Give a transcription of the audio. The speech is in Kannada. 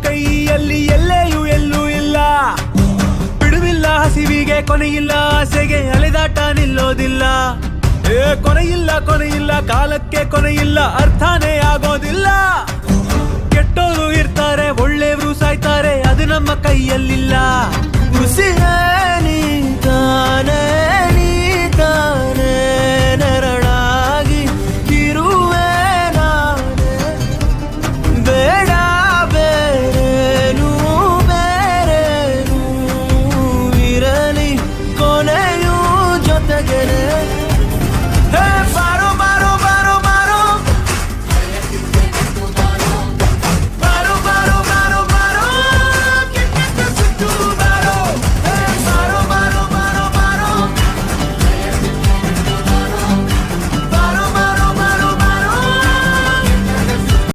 ಕೈಯಲ್ಲಿ ಎಲ್ಲೆಯೂ ಎಲ್ಲೂ ಇಲ್ಲ. ಬಿಡುವಿಲ್ಲ ಹಸಿವಿಗೆ ಕೊನೆಯಿಲ್ಲ, ಆಸೆಗೆ ಅಲೆದಾಟ ನಿಲ್ಲೋದಿಲ್ಲ. ಕೊನೆಯಿಲ್ಲ ಕಾಲಕ್ಕೆ ಕೊನೆಯಿಲ್ಲ, ಅರ್ಥನೇ ಆಗೋದಿಲ್ಲ. ಕೆಟ್ಟೋರು ಇರ್ತಾರೆ, ಒಳ್ಳೆಯವರು ಸಾಯ್ತಾರೆ, ಅದು ನಮ್ಮ ಕೈಯಲ್ಲಿಲ್ಲ. ಖುಷಿ